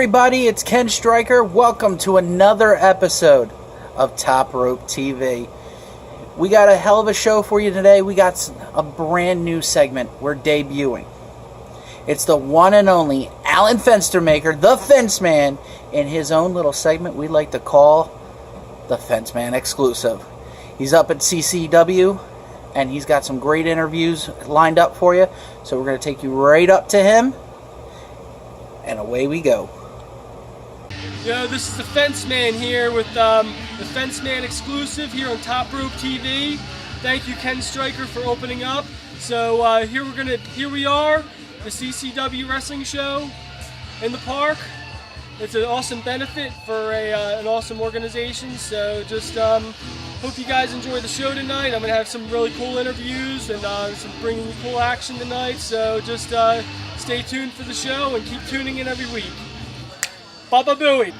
everybody, it's Ken Stryker. Welcome to another episode of Top Rope TV. We got a hell of a show for you today. We got a brand new segment we're debuting. It's the one and only Alan Fenstermaker, the Fence Man, in his own little segment we like to call the Fence Man Exclusive. He's up at CCW, and he's got some great interviews lined up for you. So we're going to take you right up to him, and away we go. Yo, this is the Fence Man here with the Fence Man Exclusive here on Top Rope TV. Thank you, Ken Stryker, for opening up. So here we are, the CCW wrestling show in the park. It's an awesome benefit for an awesome organization. So just hope you guys enjoy the show tonight. I'm gonna have some really cool interviews and some bringing you cool action tonight. So just stay tuned for the show and keep tuning in every week. Baba Booey.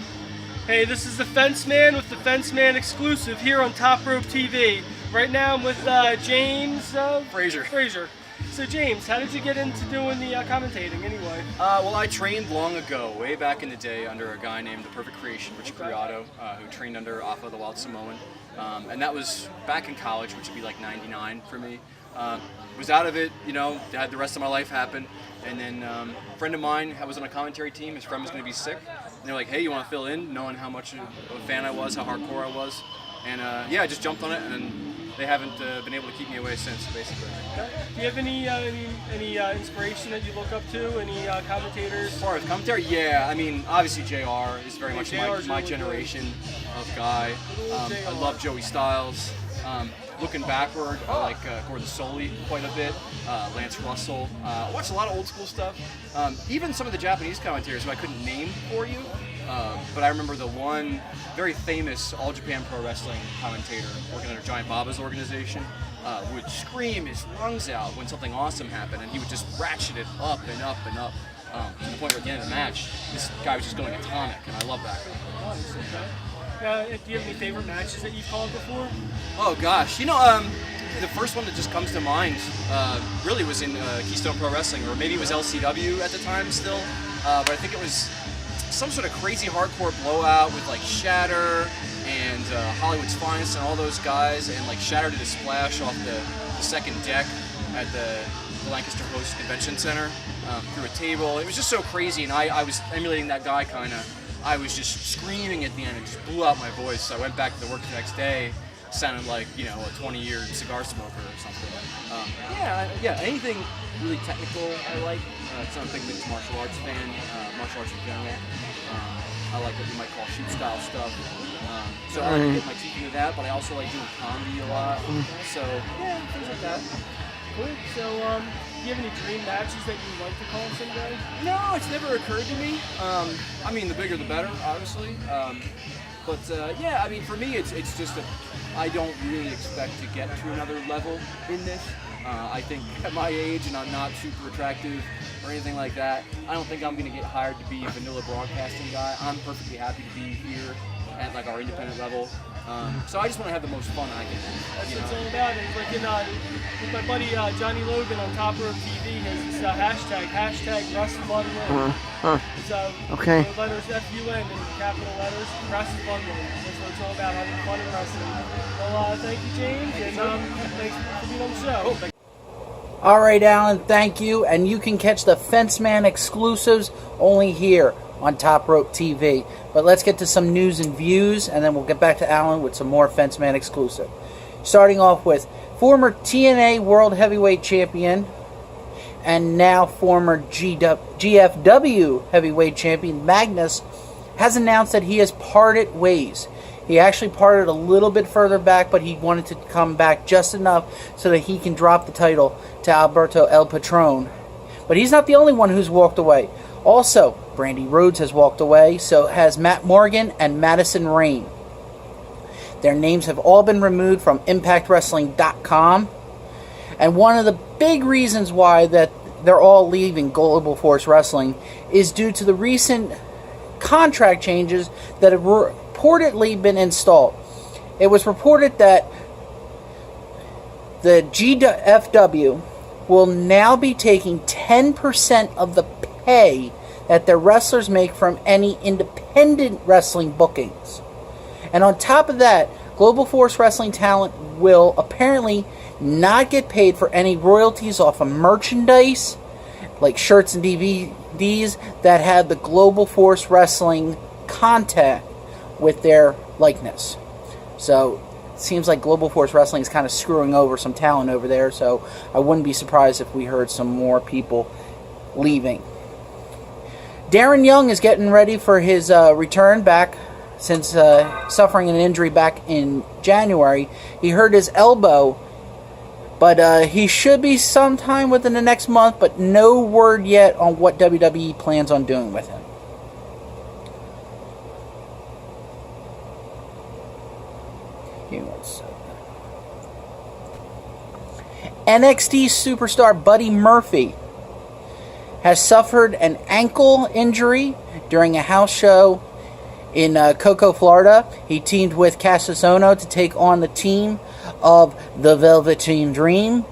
Hey, this is the Fence Man with the Fence Man Exclusive here on Top Rope TV. Right now I'm with James Frazier. So James, how did you get into doing the commentating anyway? Well, I trained long ago, way back in the day, under a guy named The Perfect Creation, Rich Criato, who trained under Alpha the Wild Samoan. And that was back in college, which would be like 99 for me. Was out of it, you know, had the rest of my life happen. And then a friend of mine was on a commentary team. His friend was going to be sick. And they're like, hey, you want to fill in? Knowing how much of a fan I was, how hardcore I was. And yeah, I just jumped on it, and they haven't been able to keep me away since, basically. Okay. Do you have any inspiration that you look up to? Any commentators? As far as commentary, yeah. I mean, obviously JR is very much my really generation of guy. I love Joey Styles. Looking backward, I like Gordon Solie quite a bit, Lance Russell. I watch a lot of old school stuff. Even some of the Japanese commentators who I couldn't name for you, but I remember the one very famous All Japan Pro Wrestling commentator working under Giant Baba's organization would scream his lungs out when something awesome happened, and he would just ratchet it up and up and up to the point where at the end of the match, this guy was just going atomic, and I love that guy. Do you have any favorite matches that you've called before? Oh gosh, you know, the first one that just comes to mind really was in Keystone Pro Wrestling, or maybe it was LCW at the time still, but I think it was some sort of crazy hardcore blowout with like Shatter and Hollywood's Finest and all those guys, and like Shatter did a splash off the second deck at the Lancaster Post Convention Center through a table. It was just so crazy, and I was emulating that guy kind of. I was just screaming at the end and just blew out my voice. So I went back to the work the next day, sounded like, you know, a 20-year cigar smoker or something. Yeah, anything really technical I like. It's not a big mixed martial arts fan, martial arts in general. I like what you might call shoot style stuff. So I like to get my teeth into that, but I also like doing comedy a lot. So yeah, things like that. Cool. So, do you have any dream matches that you would like to call someday? No, it's never occurred to me. I mean, the bigger the better, obviously. But yeah, I mean, for me, it's just that I don't really expect to get to another level in this. I think at my age, and I'm not super attractive or anything like that, I don't think I'm going to get hired to be a vanilla broadcasting guy. I'm perfectly happy to be here at like our independent level. So I just want to have the most fun I can. That's what it's all about. And like with my buddy Johnny Logan on Top Rope TV, has this hashtag WrestleBunLin. It's okay. The letters FUN in capital letters, WrestleBunLin. That's what it's all about, having fun in wrestling. Well, thank you, James, and thanks for being on the show. All right, Alan, thank you. And you can catch the Fence Man exclusives only here on Top Rope TV. But let's get to some news and views, and then we'll get back to Alan with some more Fence Man exclusive. Starting off with former TNA World Heavyweight Champion and now former GFW Heavyweight Champion Magnus has announced that he has parted ways. He actually parted a little bit further back, but he wanted to come back just enough so that he can drop the title to Alberto El Patron. But he's not the only one who's walked away. Also, Brandy Rhodes has walked away, so has Matt Morgan and Madison Rayne. Their names have all been removed from ImpactWrestling.com. And one of the big reasons why that they're all leaving Global Force Wrestling is due to the recent contract changes that have reportedly been installed. It was reported that the GFW will now be taking 10% of the pay that their wrestlers make from any independent wrestling bookings. And on top of that, Global Force Wrestling talent will apparently not get paid for any royalties off of merchandise, like shirts and DVDs, that had the Global Force Wrestling contact with their likeness. So it seems like Global Force Wrestling is kind of screwing over some talent over there, so I wouldn't be surprised if we heard some more people leaving. Darren Young is getting ready for his return back since suffering an injury back in January. He hurt his elbow, but he should be sometime within the next month, but no word yet on what WWE plans on doing with him. NXT superstar Buddy Murphy has suffered an ankle injury during a house show in Cocoa, Florida. He teamed with Cassius Ohno to take on the team of the Velveteen Dream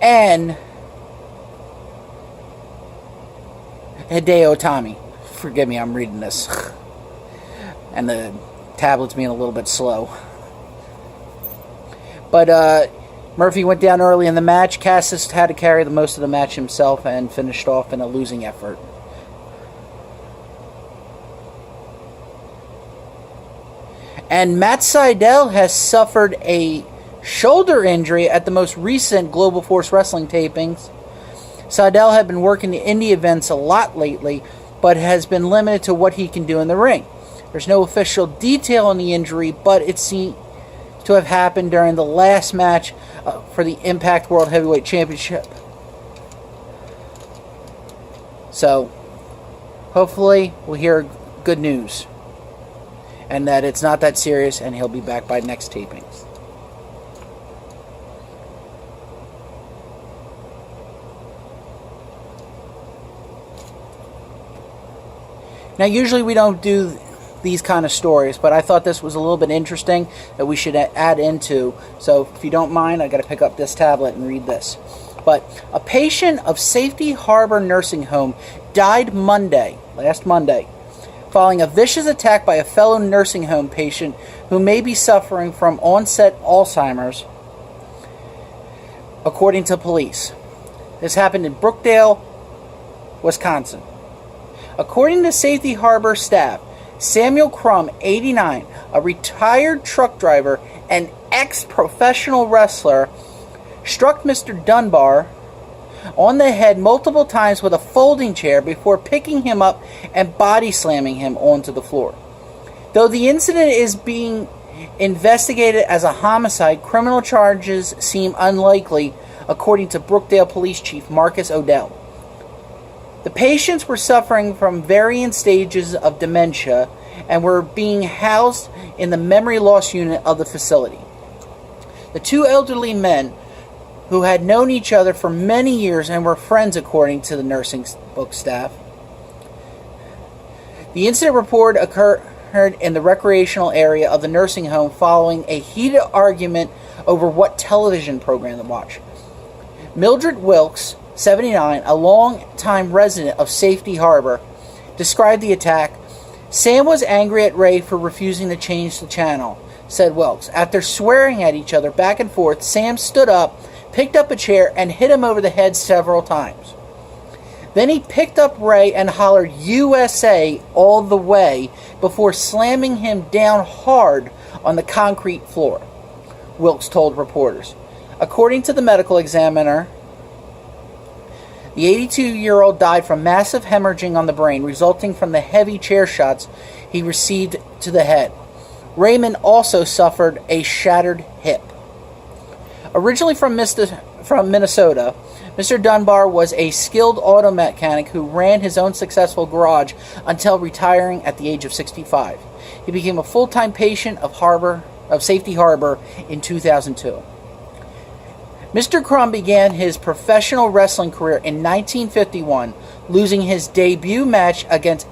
and Hideo Itami. Forgive me, I'm reading this. And the tablet's being a little bit slow. But Murphy went down early in the match. Cassius had to carry the most of the match himself and finished off in a losing effort. And Matt Sydal has suffered a shoulder injury at the most recent Global Force Wrestling tapings. Sydal had been working the indie events a lot lately, but has been limited to what he can do in the ring. There's no official detail on the injury, but it seems to have happened during the last match for the Impact World Heavyweight Championship. So, hopefully we'll hear good news, and that it's not that serious, and he'll be back by next tapings. Now, usually we don't do these kind of stories, but I thought this was a little bit interesting that we should add into. So if you don't mind, I got to pick up this tablet and read this. But a patient of Safety Harbor Nursing Home died last Monday, following a vicious attack by a fellow nursing home patient who may be suffering from onset Alzheimer's, according to police. This happened in Brookdale, Wisconsin. According to Safety Harbor staff, Samuel Crum, 89, a retired truck driver and ex-professional wrestler, struck Mr. Dunbar on the head multiple times with a folding chair before picking him up and body slamming him onto the floor. Though the incident is being investigated as a homicide, criminal charges seem unlikely, according to Brookdale Police Chief Marcus Odell. The patients were suffering from varying stages of dementia and were being housed in the memory loss unit of the facility. The two elderly men, who had known each other for many years and were friends, according to the nursing book staff. The incident report occurred in the recreational area of the nursing home following a heated argument over what television program to watch. Mildred Wilkes, 79, a long-time resident of Safety Harbor, described the attack. Sam was angry at Ray for refusing to change the channel, said Wilkes. After swearing at each other back and forth, Sam stood up, picked up a chair, and hit him over the head several times. Then he picked up Ray and hollered USA all the way before slamming him down hard on the concrete floor, Wilkes told reporters. According to the medical examiner, the 82-year-old died from massive hemorrhaging on the brain resulting from the heavy chair shots he received to the head. Raymond also suffered a shattered hip. Originally from Minnesota, Mr. Dunbar was a skilled auto mechanic who ran his own successful garage until retiring at the age of 65. He became a full-time patient of Safety Harbor in 2002. Mr. Crum began his professional wrestling career in 1951, losing his debut match against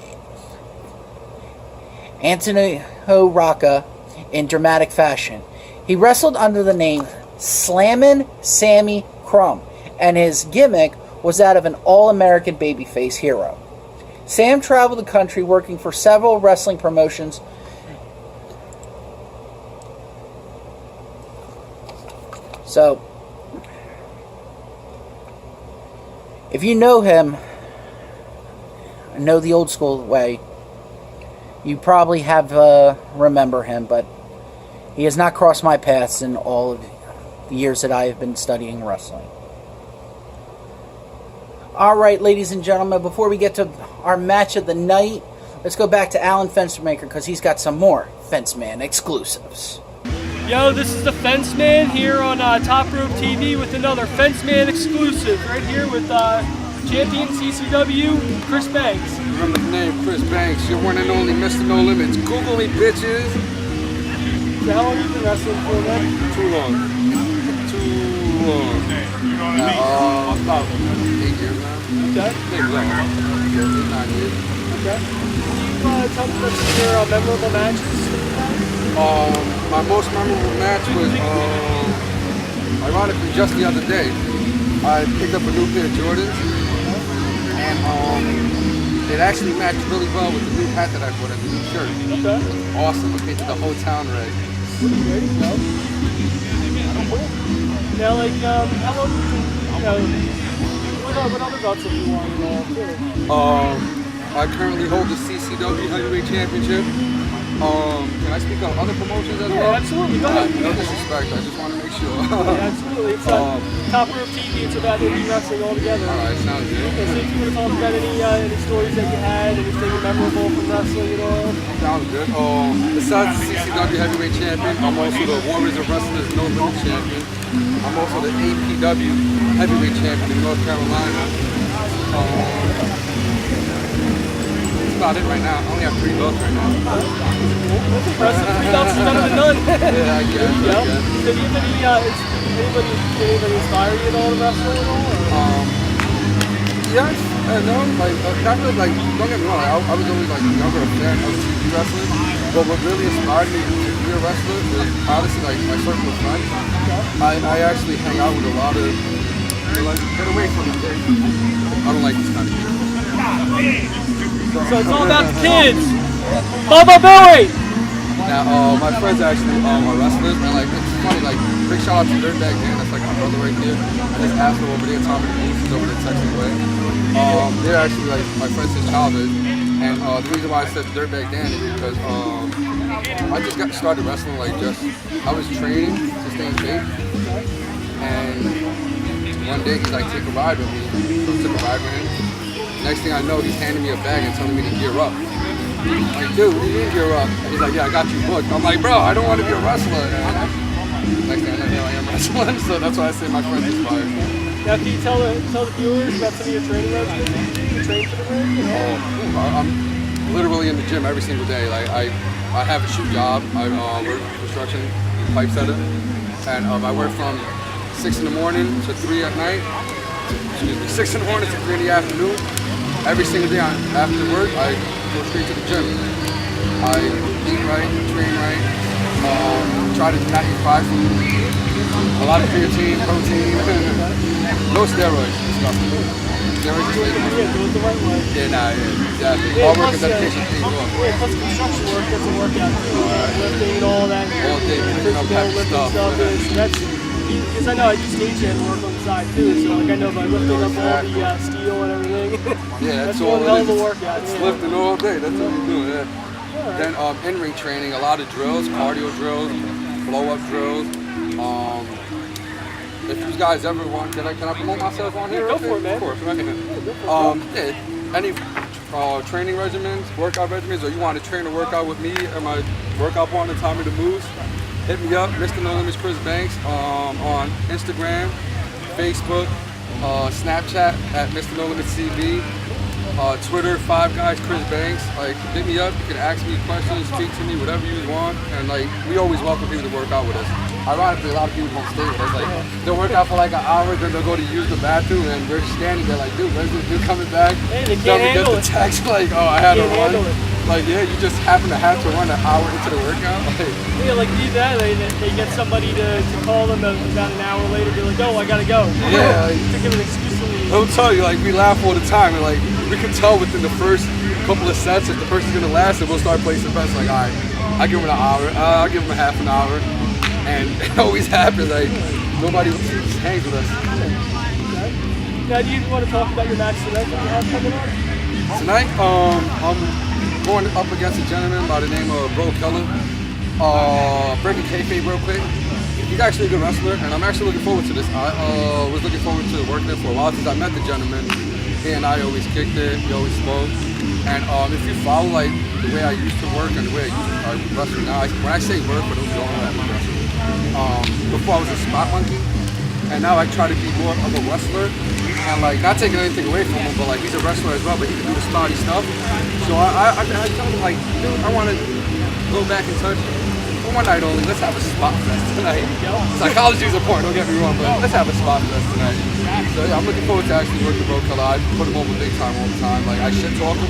Antonio Rocca in dramatic fashion. He wrestled under the name Slammin' Sammy Crum, and his gimmick was that of an all-American babyface hero. Sam traveled the country working for several wrestling promotions. So, if you know him, know the old school way, you probably have remember him, but he has not crossed my paths in all of the years that I have been studying wrestling. Alright, ladies and gentlemen, before we get to our match of the night, let's go back to Alan Fencermaker because he's got some more Fenceman exclusives. Yo, this is the Fenceman here on Top Rope TV with another Fenceman exclusive right here with champion CCW Chris Banks. Remember the name, Chris Banks, your one and only Mr. No Limits. Google me, bitches. So how long have you been wrestling for, man? Too long. About 8 years now. Okay. Maybe longer. 8, 9 years. Okay. Can you tell me about your memorable matches? My most memorable match was, ironically, just the other day. I picked up a new pair of Jordans, and it actually matched really well with the new hat that I bought and the new shirt. Okay. Awesome. I painted the whole town red. There you go. Now, like, how long, what other belts have you won and all, too? I currently hold the CCW Heavyweight Championship. Can I speak on other promotions as well? Yeah, absolutely. Go ahead. No disrespect, I just want to make sure. Yeah, absolutely. It's Top Rope TV. It's about indie wrestling altogether. Alright, sounds good. Okay, so if you want to talk about any stories that you had, anything memorable from wrestling at all? Sounds good. Besides the CCW Heavyweight Champion, I'm also the Warriors of Wrestlers No Limit Champion. I'm also the APW Heavyweight Champion in North Carolina. That's about it right now. I only have 3 belts right now. That's impressive. 3 belts is better than none. Yeah, I guess. So do you have anybody inspire you at all to wrestle at all? Yes, no, like, not really, like, don't get me wrong, I was always, like, younger fan of TV wrestling, but what really inspired me to be a wrestler was, honestly, like, my circle of friends. I actually hang out with a lot of, they're like, get away from me, I don't like this kind of shit. So it's all about the kids. Bubba Billy! Now, my friends actually are wrestlers, and, like, it's funny, like, big shout out to Dirtbag Dan, that's, like, my brother right here, and this asshole over there, Tommy the Moose, is over there texting away. They're actually like my friends since childhood, and the reason why I said Dirtbag Dan is because I just got started wrestling I was training to stay in shape, and one day he's like, take a ride with me, so I took a ride with him. Next thing I know, he's handing me a bag and telling me to gear up. I'm like, dude, what do you mean gear up? And he's like, yeah, I got you booked. I'm like, bro, I don't want to be a wrestler. And next thing I know, here I am wrestling, so that's why I say my friends inspired me. Now, can you tell the viewers about some of your training regimens? You train for the ring? I'm literally in the gym every single day. Like I have a shoe job. I work construction pipe setter, and I work from 6 in the morning to 3 at night. 6 in the morning to 3 in the afternoon. Every single day after work, I go straight to the gym. I eat right, train right, try to not eat fried food. A lot of creatine, protein, no steroids and stuff. Steroids is making Yeah, do it the right way. Yeah, exactly. Yeah, Hard work and plus, dedication pays off. Yeah, plus construction work, that's a workout too. Lifting and all that. All day, picking up heavy Lifting stuff. Because I know I do stage and work on the side too, so like I know by lifting up all the steel and everything. Yeah, that's all one hell of a workout. It's lifting all day, that's what we do, yeah. Then in-ring training, a lot of drills, cardio drills, blow-up drills. If you guys ever want, can I promote myself on here? Yeah, go for it, man. Of course, right? Any training regimens, workout regimens, or you want to train or work out with me and my workout partner, Tommy the Moose, hit me up, Mr. No Limits Chris Banks, on Instagram, Facebook, Snapchat at Mr. No Limits CV, Twitter, Five Guys Chris Banks. Like, hit me up, you can ask me questions, speak to me, whatever you want, and like, we always welcome people to work out with us. Ironically, a lot of people won't stay with us. Like, they'll work out for like an hour, then they'll go to use the bathroom, and we're standing there like, dude, where's this dude coming back? Hey, they can't handle it. Get the text like, oh, I had to run. Handle it. Like, yeah, you just happen to have to run an hour into the workout. Like, Yeah, like do that, they get somebody to call them about an hour later, be like, oh, I gotta go. Yeah, like, To give an excuse to leave. he'll tell you, like, we laugh all the time, and like, we can tell within the first couple of sets if the person's gonna last, and we'll start placing bets. Like, all right, I give them an hour, I'll give them a half an hour, and it always happens. Like, nobody just hangs with us. Now, do you want to talk about your match tonight that you have coming on? Tonight, I'm going up against a gentleman by the name of Bro Keller. Breaking kayfabe real quick. He's actually a good wrestler, and I'm actually looking forward to this. I was looking forward to working there for a while since I met the gentleman. He and I always kicked it, we always spoke. And if you follow like the way I used to work and the way I wrestle now, when I say work, for those who don't know that I'm wrestling. Before I was a spot monkey, and now I try to be more of a wrestler. And like, not taking anything away from him, but like, he's a wrestler as well, but he can do the spotty stuff. So I tell him like, dude, I want to go back and touch for one night only. Let's have a spot fest tonight. Psychology is important, don't get me wrong, but let's have a spot fest tonight. So yeah, I'm looking forward to actually working with Bro Keller. I put him over big time all the time. Like, I shit talk him,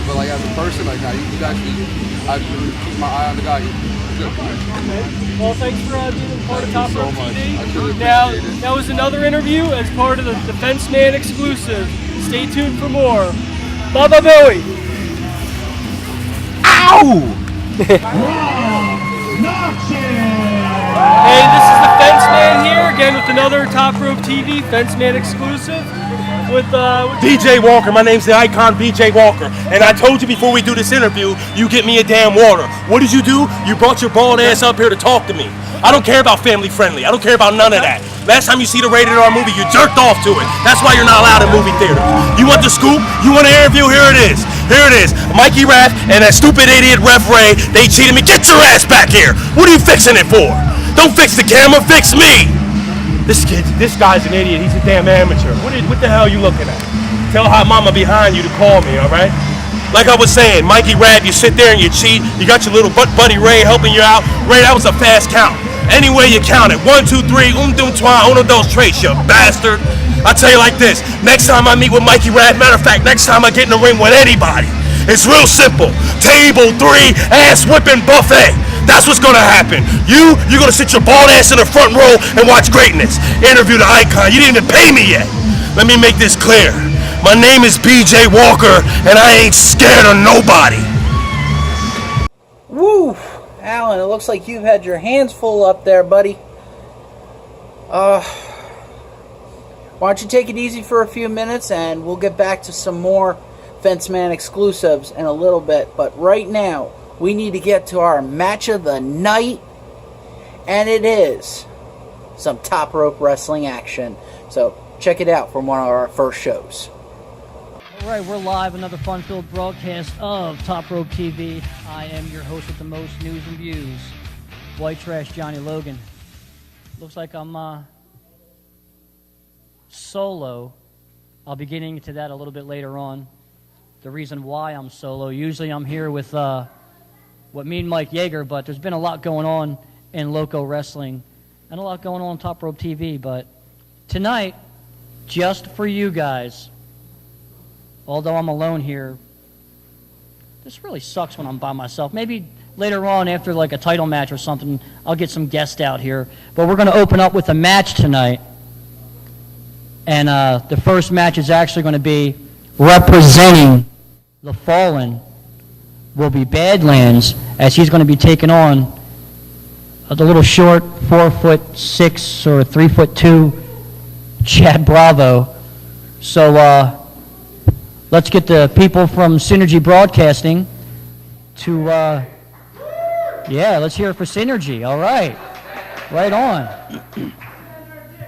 but like as a person, like, he's actually, I keep my eye on the guy. Good. Well, thanks for being part of Top Rope TV. Really Now, that was another interview as part of the Defense Man exclusive. Stay tuned for more. Baba Billy. Ow! Hey, this is the Fence Man here again with another Top Rope TV Fence Man exclusive with BJ Walker. My name's the icon BJ Walker, and I told you before we do this interview, you get me a damn water. What did you do? You brought your bald ass up here to talk to me. I don't care about family friendly. I don't care about none of that. Last time you see the rated R movie, you jerked off to it. That's why you're not allowed in movie theaters. You want the scoop? You want an interview? Here it is. Here it is. Mikey Rath and that stupid idiot Ref Ray, they cheated me. Get your ass back here. What are you fixing it for? Don't fix the camera, fix me. This guy's an idiot. He's a damn amateur. What the hell are you looking at? Tell Hot Mama behind you to call me, all right? Like I was saying, Mikey Rath, you sit there and you cheat. You got your little buddy Ray helping you out. Ray, that was a fast count. Any way you count it. 1, 2, 3, deux, trois, uno, dos, tres, you bastard. I tell you like this. Next time I meet with Mikey Rath, matter of fact, next time I get in the ring with anybody, it's real simple. Table 3, ass whipping buffet. That's what's gonna happen. You're gonna sit your bald ass in the front row and watch greatness. Interview the icon. You didn't even pay me yet. Let me make this clear. My name is BJ Walker, and I ain't scared of nobody. Woo! Alan, it looks like you've had your hands full up there, buddy. Why don't you take it easy for a few minutes, and we'll get back to some more Fence Man exclusives in a little bit. But right now, we need to get to our match of the night, and it is some top rope wrestling action. So check it out from one of our first shows. All right, we're live, another fun-filled broadcast of Top Rope TV. I am your host with the most news and views, White Trash Johnny Logan. Looks like I'm solo. I'll be getting into that a little bit later on. The reason why I'm solo. Usually I'm here with me and Mike Yeager, but there's been a lot going on in Loco Wrestling and a lot going on Top Rope TV. But tonight, just for you guys, although I'm alone here, this really sucks when I'm by myself. Maybe later on after like a title match or something, I'll get some guests out here. But we're going to open up with a match tonight. And the first match is actually going to be representing the Fallen will be Badlands, as he's going to be taking on the little short 4'6" or 3'2" Chad Bravo. So let's get the people from Synergy Broadcasting to let's hear it for Synergy. All right, right on.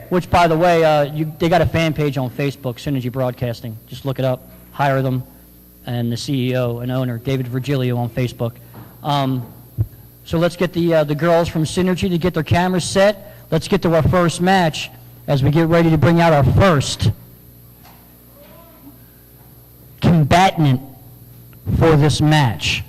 Which, by the way, they got a fan page on Facebook, Synergy Broadcasting. Just look it up, hire them, and the CEO and owner, David Virgilio, on Facebook. So let's get the girls from Synergy to get their cameras set. Let's get to our first match as we get ready to bring out our first combatant for this match.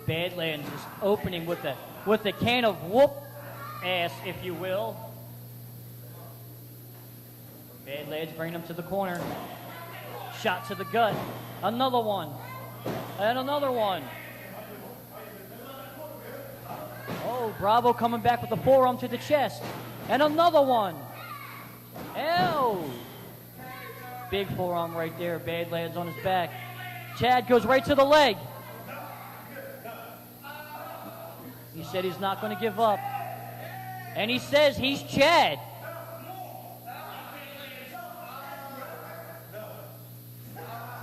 Badlands is opening with a can of whoop ass, if you will. Beyblades bring him to the corner. Shot to the gut. Another one. And another one. Oh, Bravo coming back with a forearm to the chest. And another one. Ew. Big forearm right there. Beyblades on his back. Chad goes right to the leg. He said he's not going to give up. And he says he's Chad.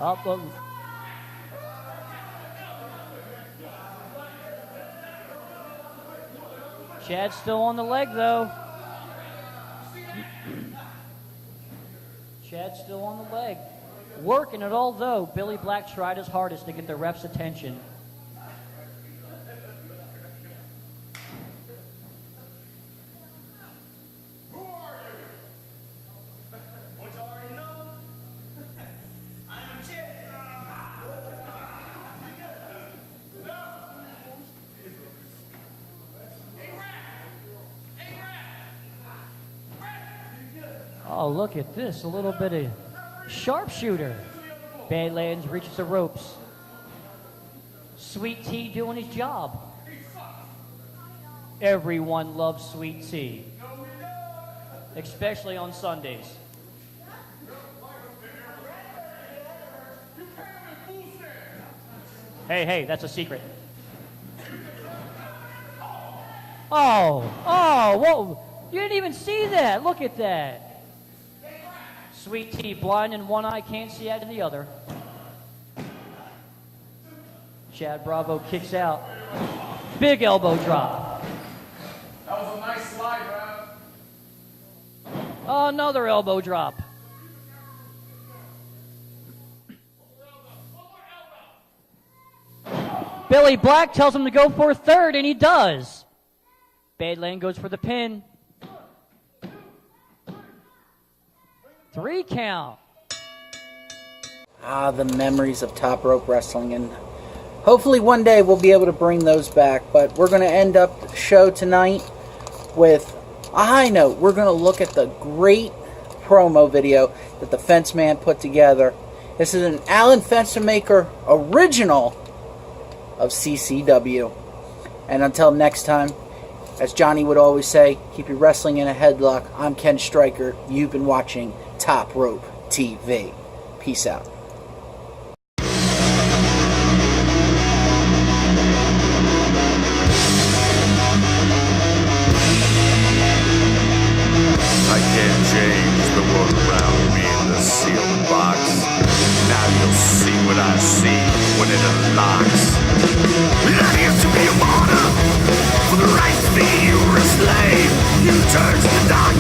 Up. Chad's still on the leg, though. Chad's still on the leg. Working it all, though. Billy Black tried his hardest to get the ref's attention. Oh, look at this. A little bit of sharpshooter. Badlands reaches the ropes. Sweet Tea doing his job. Everyone loves Sweet Tea. Especially on Sundays. Hey, that's a secret. Oh, whoa. You didn't even see that. Look at that. Sweet Tea, blind in one eye, can't see out of the other. Chad Bravo kicks out. Big elbow drop. That was a nice slide, Rob. Another elbow drop. Billy Black tells him to go for a third, and he does. Badland goes for the pin. 3 count. The memories of Top Rope Wrestling, and hopefully one day we'll be able to bring those back. But we're going to end up the show tonight with a high note. We're going to look at the great promo video that the Fence Man put together. This is an Alan Fenstermaker original of CCW. And until next time, as Johnny would always say, keep your wrestling in a headlock. I'm Ken Stryker. You've been watching Top Rope TV. Peace out. I can't change the world around me in the sealed box. Now you'll see what I see when it unlocks. I used to be a martyr for the right to be you were a slave. You turned to the dark